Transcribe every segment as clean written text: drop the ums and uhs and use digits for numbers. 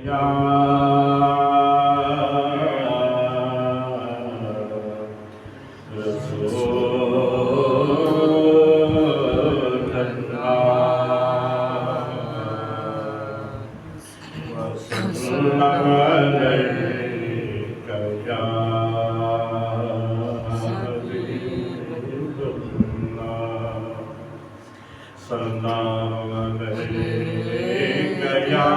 یا رسول اللہ وسلم علیک یا حبیب اللہ سلام علیک یا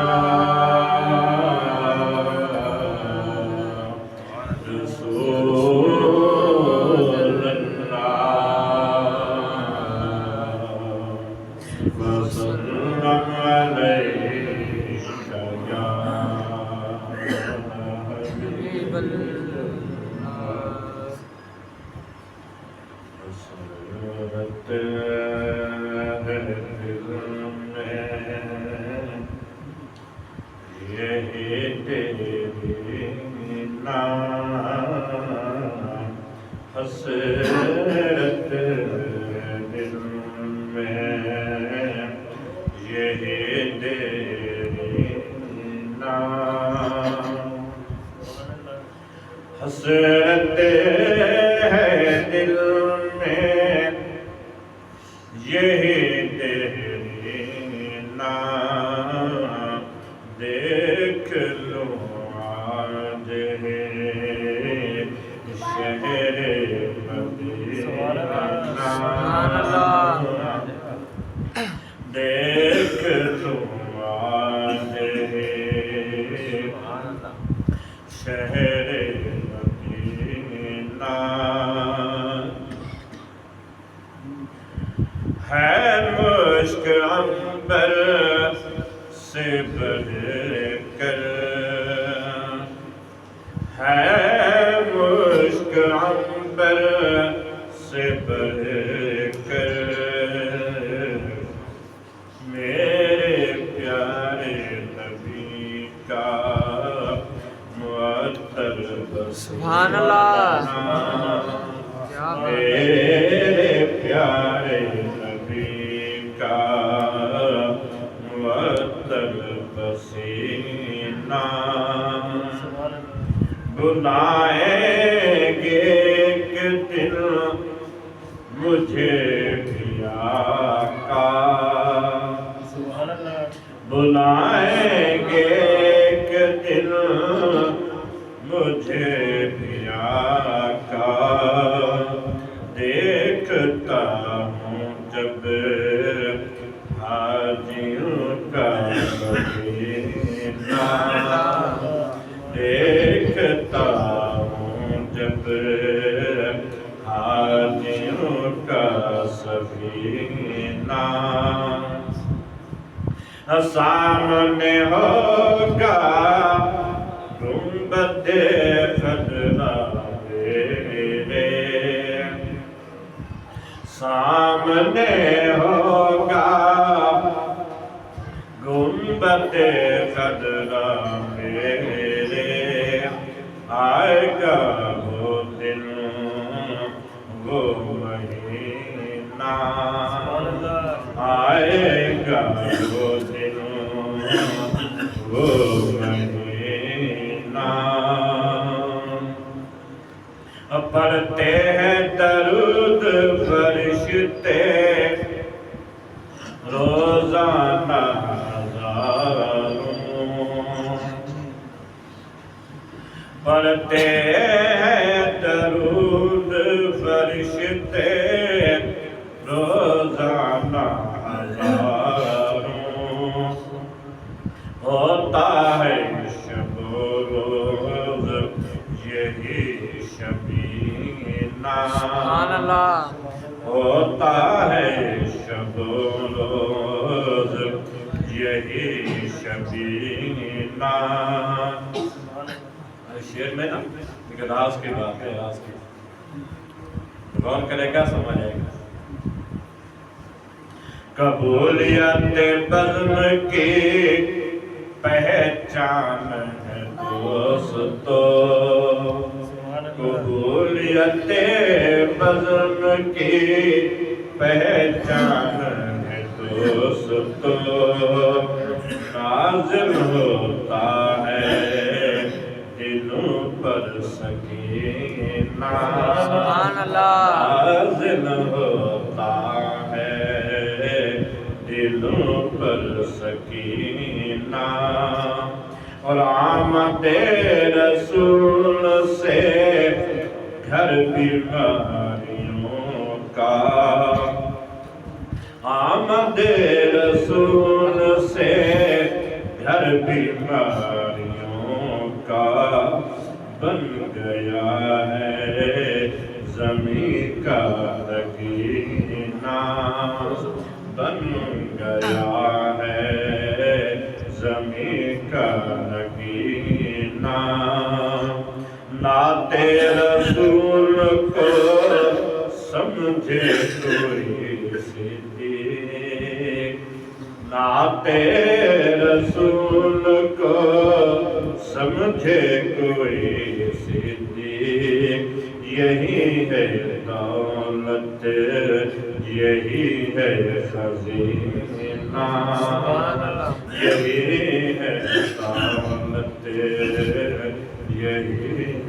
حسرت دل میں یہی تیری نام حسرت ہے دل میں یہی تیری نام دیکھ لو آج ہے شہر دیکھ لو آج ہے شہر مدینہ ہے مشک عنبر سے بڑھ کر ہے مشک عنبر سے بڑھ کر میرے پیارے نبی کا معطر سبحان اللہ میرے پیارے نبی کا معطر پسینہ بلائیں گے ایک دن مجھے بھی آقا بلائیں گے ایک دن مجھے بھی آقا دیکھتا ہوں جب حاجیوں کا مدینہ دیکھتا ہوں جب حاجیوں کا سفینہ سامنے ہوگا گنبد خضرا میرے سامنے ہوگا گنبد خضرا میرے آئے گا وہ دن وہ مہینہ آئے گا وہ دن وہ مہینہ پڑھتے ہیں درود فرشتے روزانہ ہزاروں پڑھتے ہیں درود فرشتے روزانہ ہزاروں ہوتا ہے شب و روز یہی شبینہ سبحان اللہ ہوتا ہے شب و روز یہی شبینہ شعر میں نا ایک راز کی بات ہے راز کی غور کرے گا سمجھ آئے گا قبولیت بزم کی پہچان ہے دوستو قبولیت بزم کی پہچان ہے دوستو نازل ہوتا سکینہ سبحان اللہ نازل ہوتا ہے دلوں پر سکینہ اور آمد رسول سے گھر بیماریوں کا آمد رسول سے گھر بیماریوں کا بن گیا ہے زمین کا رگینہ بن گیا ہے زمین کا رگینہ نعت رسول کو سمجھے کوئی صدیق نعت رسول کو سمجھے کوئی صدیق یہی ہے دولت یہی ہے خزینہ یہی ہے دولت یہی